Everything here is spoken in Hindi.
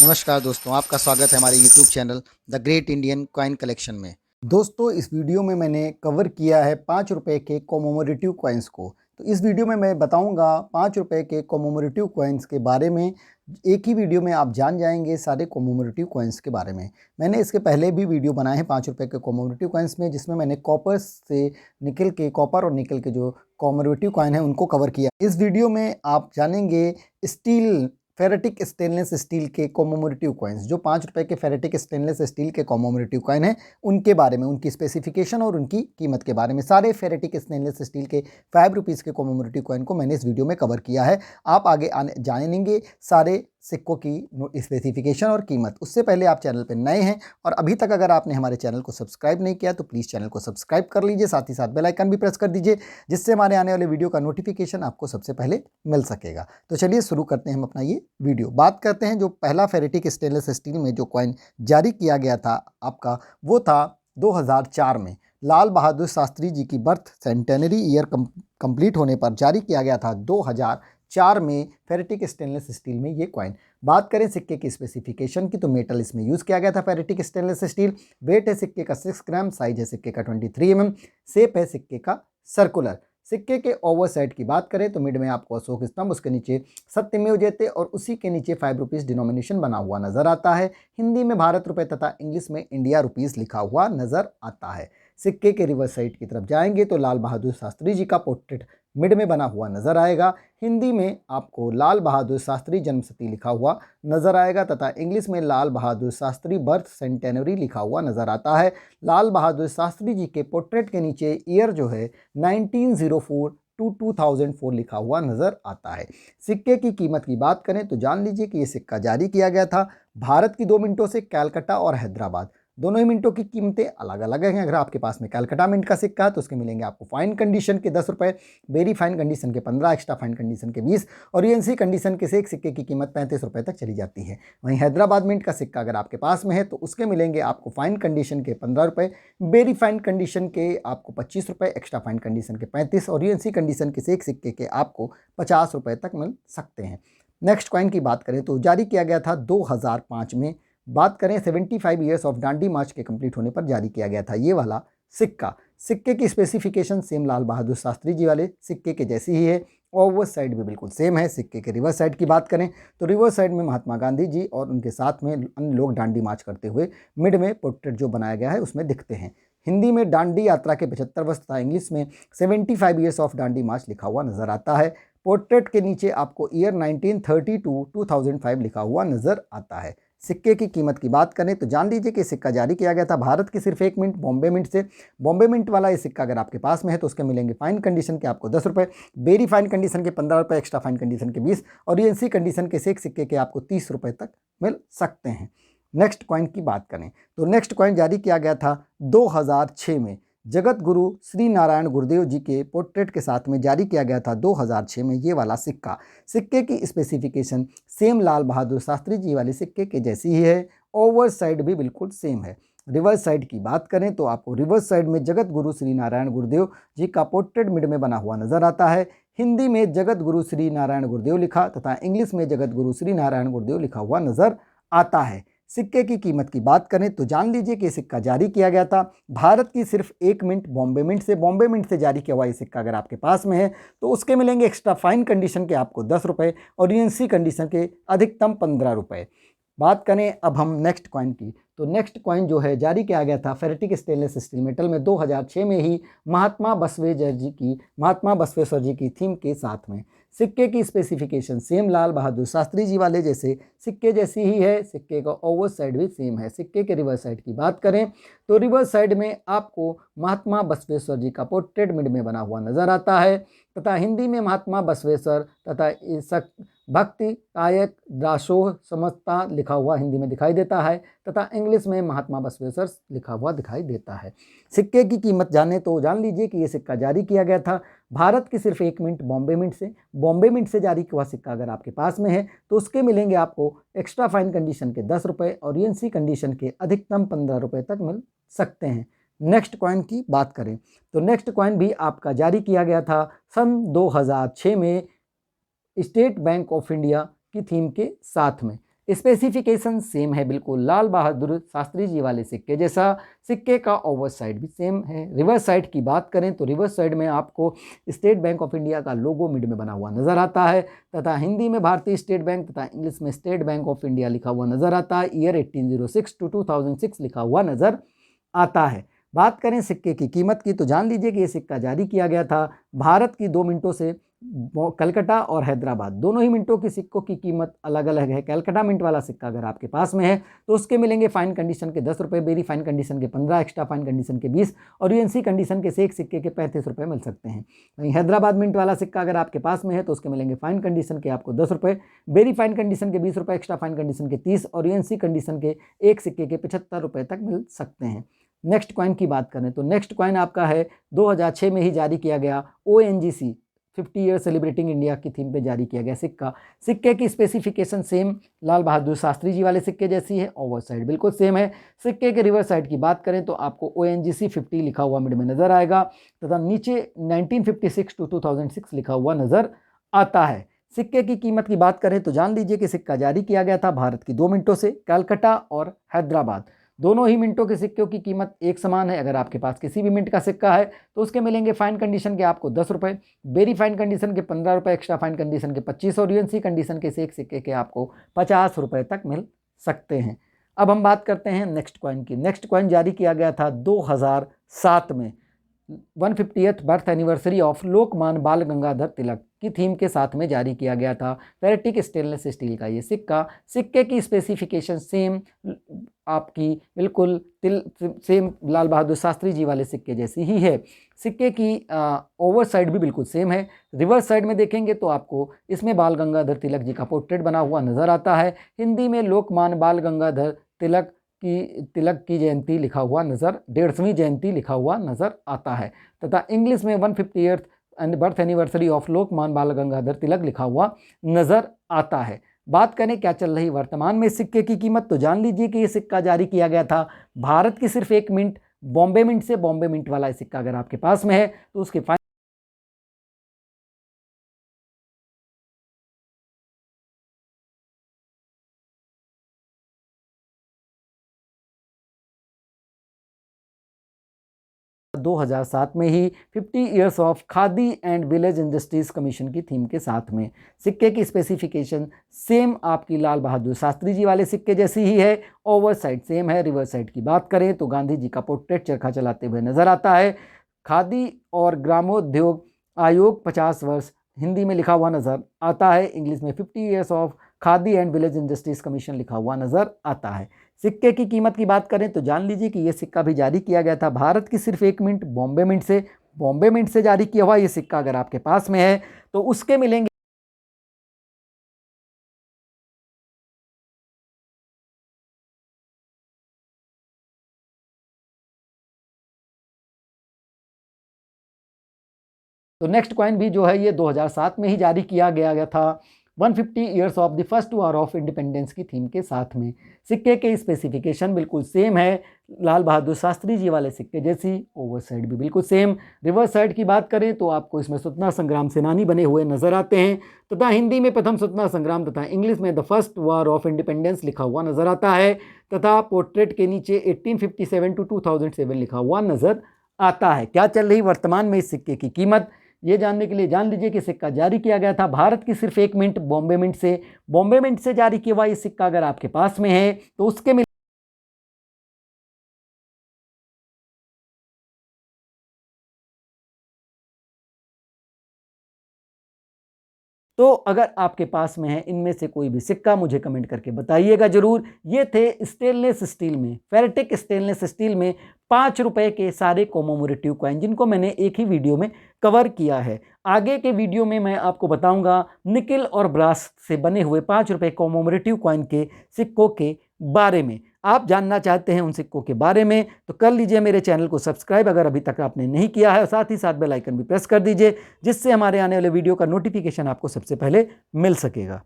नमस्कार दोस्तों, आपका स्वागत है हमारे YouTube channel the great Indian coin collection में। दोस्तों, इस वीडियो में मैंने कवर किया है 5 रुपए के कॉमेमोरेटिव कॉइन्स को। तो इस वीडियो में मैं बताऊंगा 5 रुपए के कॉमेमोरेटिव कॉइन्स के बारे में। एक ही वीडियो में आप जान जाएंगे सारे कॉमेमोरेटिव कॉइन्स के बारे में। मैंने इसके पहले भी वीडियो बनाए हैं 5 रुपए के कॉमेमोरेटिव कॉइन्स में, जिसमें मैंने कॉपर और निकल के जो कॉमेमोरेटिव कॉइन है उनको कवर किया। इस वीडियो में आप जानेंगे फेरेटिक स्टेनलेस स्टील के कॉमेमोरेटिव कॉइन्स, जो 5 रुपए के फेरेटिक स्टेनलेस स्टील के कॉमेमोरेटिव कॉइन हैं उनके बारे में, उनकी स्पेसिफिकेशन और उनकी कीमत के बारे में। सारे फेरेटिक स्टेनलेस स्टील के 5 रुपीज़ के कॉमेमोरेटिव कॉइन को मैंने इस वीडियो में कवर किया है। आप आगे जानेंगे सारे सिक्कों की स्पेसिफिकेशन और कीमत। उससे पहले आप चैनल पर नए हैं और अभी तक अगर आपने हमारे चैनल को सब्सक्राइब नहीं किया तो प्लीज़ चैनल को सब्सक्राइब कर लीजिए, साथ ही साथ बेल आइकन भी प्रेस कर दीजिए, जिससे हमारे आने वाले वीडियो का नोटिफिकेशन आपको सबसे पहले मिल सकेगा। तो चलिए शुरू करते हैं हम अपना ये वीडियो। बात करते हैं जो पहला फेरेटिक स्टेनलेस स्टील में जो कॉइन जारी किया गया था आपका, वो था 2004 में लाल बहादुर शास्त्री जी की बर्थ सेंटेनरी ईयर कंप्लीट होने पर जारी किया गया था 2004 में फेरेटिक स्टेनलेस स्टील में ये कॉइन। बात करें सिक्के की स्पेसिफिकेशन की, तो मेटल इसमें यूज़ किया गया था फेरेटिक स्टेनलेस स्टील। वेट है सिक्के का 6 ग्राम, साइज है सिक्के का 23 mm, शेप है सिक्के का सर्कुलर। सिक्के के ओवर साइड की बात करें तो मिड में आपको अशोक स्तंभ, उसके नीचे सत्यमेव जयते और उसी के नीचे 5 रुपीज़ डिनोमिनेशन बना हुआ नजर आता है। हिंदी में भारत रुपए तथा इंग्लिश में इंडिया रुपीज़ लिखा हुआ नजर आता है। सिक्के के रिवर्स साइड की तरफ जाएंगे तो लाल बहादुर शास्त्री जी का पोर्ट्रेट मिड में बना हुआ नजर आएगा। हिंदी में आपको लाल बहादुर शास्त्री जन्मशती लिखा हुआ नजर आएगा तथा इंग्लिश में लाल बहादुर शास्त्री बर्थ सेंटेनरी लिखा हुआ नजर आता है। लाल बहादुर शास्त्री जी के पोर्ट्रेट के नीचे ईयर जो है 1904 टू 2004 लिखा हुआ नजर आता है। सिक्के की कीमत की बात करें तो जान लीजिए कि ये सिक्का जारी किया गया था भारत की 2 मिनटों से, कलकत्ता और हैदराबाद। दोनों ही मिनटों की कीमतें अलग अलग हैं। अगर आपके पास में कलकत्ता मिंट का सिक्का है तो उसके मिलेंगे आपको फाइन कंडीशन के 10 रुपये, वेरी फाइन कंडीशन के 15, एक्स्ट्रा फाइन कंडीशन के 20 और यूएनसी कंडीशन के से एक सिक्के की कीमत 35 रुपये तक चली जाती है। वहीं हैदराबाद मिंट का सिक्का अगर आपके पास में है तो उसके मिलेंगे आपको फाइन कंडीशन के 15 रुपये, वेरी फाइन कंडीशन के आपको 25 रुपये, एक्स्ट्रा फाइन कंडीशन के 35 और यूएनसी कंडीशन के से एक सिक्के के आपको 50 रुपये तक मिल सकते हैं। नेक्स्ट कॉइन की बात करें तो जारी किया गया था 2005 में। बात करें 75 ईयर्स ऑफ डांडी मार्च के कंप्लीट होने पर जारी किया गया था ये वाला सिक्का। सिक्के की स्पेसिफिकेशन सेम लाल बहादुर शास्त्री जी वाले सिक्के के जैसी ही है। ओवर साइड भी बिल्कुल सेम है। सिक्के के रिवर्स साइड की बात करें तो रिवर्स साइड में महात्मा गांधी जी और उनके साथ में अन्य लोग डांडी मार्च करते हुए मिड में पोर्ट्रेट जो बनाया गया है उसमें दिखते हैं। हिंदी में डांडी यात्रा के 75 वर्ष तथा इंग्लिश में 75 ईयर्स ऑफ डांडी मार्च लिखा हुआ नजर आता है। पोर्ट्रेट के नीचे आपको ईयर 1930 टू 2005 लिखा हुआ नजर आता है। सिक्के की कीमत की बात करें तो जान लीजिए कि सिक्का जारी किया गया था भारत की सिर्फ 1 मिनट बॉम्बे मिंट से। बॉम्बे मिंट वाला ये सिक्का अगर आपके पास में है तो उसके मिलेंगे फाइन कंडीशन के आपको 10 रुपये, वेरी फाइन कंडीशन के 15 रुपये, एक्स्ट्रा फाइन कंडीशन के 20 और यूएनसी कंडीशन के से एक सिक्के के आपको 30 रुपये तक मिल सकते हैं। नेक्स्ट कॉइन की बात करें तो नेक्स्ट कॉइन जारी किया गया था 2006 में जगत गुरु श्री नारायण गुरुदेव जी के पोर्ट्रेट के साथ में जारी किया गया था 2006 में ये वाला सिक्का। सिक्के की स्पेसिफिकेशन सेम लाल बहादुर शास्त्री जी वाले सिक्के के जैसी ही है। ओवर साइड भी बिल्कुल सेम है। रिवर्स साइड की बात करें तो आपको रिवर्स साइड में जगत गुरु श्री नारायण गुरुदेव जी का पोर्ट्रेट मिड में बना हुआ नजर आता है। हिंदी में जगत गुरु श्री नारायण गुरुदेव लिखा तथा इंग्लिश में जगत गुरु श्री नारायण गुरुदेव लिखा हुआ नजर आता है। सिक्के की कीमत की बात करें तो जान लीजिए कि सिक्का जारी किया गया था भारत की सिर्फ 1 मिनट बॉम्बे मिंट से। बॉम्बे मिंट से जारी किया हुआ ये सिक्का अगर आपके पास में है तो उसके मिलेंगे एक्स्ट्रा फाइन कंडीशन के आपको 10 रुपये और यूएनसी कंडीशन के अधिकतम 15 रुपये। बात करें अब हम नेक्स्ट कॉइन की, तो नेक्स्ट कॉइन जो है जारी किया गया था फेरेटिक स्टेनलेस स्टील मेटल में 2006 में ही महात्मा बसवेश्वर जी की थीम के साथ में। सिक्के की स्पेसिफिकेशन सेम लाल बहादुर शास्त्री जी वाले जैसे सिक्के जैसी ही है। सिक्के का ओवर साइड भी सेम है। सिक्के के रिवर्स साइड की बात करें तो रिवर्स साइड में आपको महात्मा बसवेश्वर जी का पोर्ट्रेट मिड में बना हुआ नजर आता है तथा हिंदी में महात्मा बसवेश्वर तथा भक्ति कायक दासोह समझता लिखा हुआ हिंदी में दिखाई देता है तथा इंग्लिश में महात्मा बसवेश्वर लिखा हुआ दिखाई देता है। सिक्के की कीमत जाने तो जान लीजिए कि ये सिक्का जारी किया गया था भारत की सिर्फ 1 मिनट बॉम्बे मिंट से। बॉम्बे मिंट से जारी हुआ सिक्का अगर आपके पास में है तो उसके मिलेंगे आपको एक्स्ट्रा फाइन कंडीशन के 10 रुपये और यूएनसी कंडीशन के अधिकतम 15 रुपये तक मिल सकते हैं। नेक्स्ट कॉइन की बात करें तो नेक्स्ट कॉइन भी आपका जारी किया गया था सन 2006 में स्टेट बैंक ऑफ इंडिया की थीम के साथ में। स्पेसिफिकेशन सेम है बिल्कुल लाल बहादुर शास्त्री जी वाले सिक्के जैसा। सिक्के का ओवर साइड भी सेम है। रिवर्स साइड की बात करें तो रिवर्स साइड में आपको स्टेट बैंक ऑफ इंडिया का लोगो मिड में बना हुआ नजर आता है तथा हिंदी में भारतीय स्टेट बैंक तथा इंग्लिश में स्टेट बैंक ऑफ इंडिया लिखा हुआ नजर आता है। ईयर 1806 टू 2006 लिखा हुआ नजर आता है। बात करें सिक्के की कीमत की तो जान लीजिए कि ये सिक्का जारी किया गया था भारत की 2 मिनटों से। कलकत्ता और हैदराबाद दोनों ही मिनटों की सिक्कों की कीमत अलग अलग है। कलकत्ता मिंट वाला सिक्का अगर आपके पास में है तो उसके मिलेंगे फाइन कंडीशन के 10 रुपये, बेरी फाइन कंडीशन के 15, एक्स्ट्रा फाइन कंडीशन के 20 और यूएनसी कंडीशन के से एक सिक्के के 35 रुपये मिल सकते हैं। वहीं हैदराबाद मिंट वाला सिक्का अगर आपके पास में है तो उसके मिलेंगे फाइन कंडीशन के आपको 10 रुपये, बेरी फाइन कंडीशन के 20 रुपये, एक्स्ट्रा फाइन कंडीशन के 30 और यूएनसी कंडीशन के एक सिक्के के 75 रुपये तक मिल सकते हैं। नेक्स्ट कॉइन की बात करें तो नेक्स्ट कॉइन आपका है 2006 में ही जारी किया गया ONGC 50 ईयर सेलिब्रेटिंग इंडिया की थीम पे जारी किया गया सिक्का। सिक्के की स्पेसिफिकेशन सेम लाल बहादुर शास्त्री जी वाले सिक्के जैसी है। ओवर साइड बिल्कुल सेम है। सिक्के के रिवर्स साइड की बात करें तो आपको ONGC 50 लिखा हुआ मिड में नजर आएगा तथा नीचे 1956 टू 2006 लिखा हुआ नजर आता है। सिक्के की कीमत की बात करें तो जान लीजिए कि सिक्का जारी किया गया था भारत की 2 मिनटों से। कलकत्ता और हैदराबाद दोनों ही मिनटों के सिक्कों की कीमत एक समान है। अगर आपके पास किसी भी मिनट का सिक्का है तो उसके मिलेंगे फाइन कंडीशन के आपको 10 रुपये, बेरी फाइन कंडीशन के 15 रुपये, एक्स्ट्रा फाइन कंडीशन के 25 और यूएनसी कंडीशन के से एक सिक्के के आपको 50 रुपये तक मिल सकते हैं। अब हम बात करते हैं नेक्स्ट कॉइन की। नेक्स्ट कॉइन जारी किया गया था 2007 में 150th birth anniversary of Lokmanya बाल गंगाधर तिलक की थीम के साथ में जारी किया गया था। फेरेटिक स्टेनलेस स्टील का ये सिक्का। सिक्के की स्पेसिफिकेशन सेम आपकी बिल्कुल सेम लाल बहादुर शास्त्री जी वाले सिक्के जैसी ही है। सिक्के की ओवर साइड भी बिल्कुल सेम है। रिवर्स साइड में देखेंगे तो आपको इसमें बाल गंगाधर तिलक जी का पोर्ट्रेट बना हुआ नजर आता है। हिंदी में लोकमान्य बाल गंगाधर तिलक की जयंती लिखा हुआ नजर 150वीं जयंती लिखा हुआ नजर आता है तथा इंग्लिश में 150th birth anniversary of Lokmanya बाल गंगाधर तिलक लिखा हुआ नजर आता है। बात करें क्या चल रही वर्तमान में सिक्के की कीमत तो जान लीजिए कि ये सिक्का जारी किया गया था भारत की सिर्फ एक मिंट बॉम्बे मिंट से। बॉम्बे मिंट वाला सिक्का अगर आपके पास में है तो उसके दो 2007 में ही 50 years of khadi and village industries commission की थीम के साथ में। सिक्के की स्पेसिफिकेशन सेम आपकी लाल बहादुर शास्त्री जी वाले सिक्के जैसी ही है। ओवर साइड सेम है। रिवर्स साइड की बात करें तो गांधी जी का पोर्ट्रेट चरखा चलाते हुए नजर आता है। खादी और ग्रामोद्योग आयोग 50 वर्ष हिंदी में लिखा हुआ नजर आता है। इंग्लिश में 50 years of khadi and village industries commission लिखा हुआ नजर आता है। सिक्के की कीमत की बात करें तो जान लीजिए कि यह सिक्का भी जारी किया गया था भारत की सिर्फ एक मिनट बॉम्बे मिंट से। बॉम्बे मिंट से जारी किया हुआ ये सिक्का अगर आपके पास में है तो उसके मिलेंगे तो नेक्स्ट कॉइन भी जो है ये 2007 में ही जारी किया गया था 150 years of the first war of independence की थीम के साथ में। सिक्के के स्पेसिफिकेशन बिल्कुल सेम है लाल बहादुर शास्त्री जी वाले सिक्के जैसी। ओवर साइड भी बिल्कुल सेम। रिवर्स साइड की बात करें तो आपको इसमें स्वतंत्रता संग्राम सेनानी बने हुए नजर आते हैं तथा हिंदी में प्रथम स्वतंत्रता संग्राम तथा इंग्लिश में the first war of independence लिखा हुआ नजर आता है तथा पोर्ट्रेट के नीचे 1857 टू 2007 लिखा हुआ नजर आता है। क्या चल रही वर्तमान में इस सिक्के की कीमत ये जानने के लिए जान लीजिए कि सिक्का जारी किया गया था भारत की सिर्फ एक मिनट बॉम्बे मिंट से। बॉम्बे मिंट से जारी किया हुआ ये सिक्का अगर आपके पास में है तो उसके तो अगर आपके पास में है इनमें से कोई भी सिक्का मुझे कमेंट करके बताइएगा जरूर। ये थे स्टेनलेस स्टील में फेरेटिक स्टेनलेस स्टील में 5 रुपए के सारे कॉमेमोरेटिव कॉइन जिनको मैंने एक ही वीडियो में कवर किया है। आगे के वीडियो में मैं आपको बताऊंगा निकिल और ब्रास से बने हुए 5 रुपए कॉमेमोरेटिव कॉइन के सिक्कों के बारे में। आप जानना चाहते हैं उन सिक्कों के बारे में तो कर लीजिए मेरे चैनल को सब्सक्राइब अगर अभी तक आपने नहीं किया है और साथ ही साथ बेल आइकन भी प्रेस कर दीजिए जिससे हमारे आने वाले वीडियो का नोटिफिकेशन आपको सबसे पहले मिल सकेगा।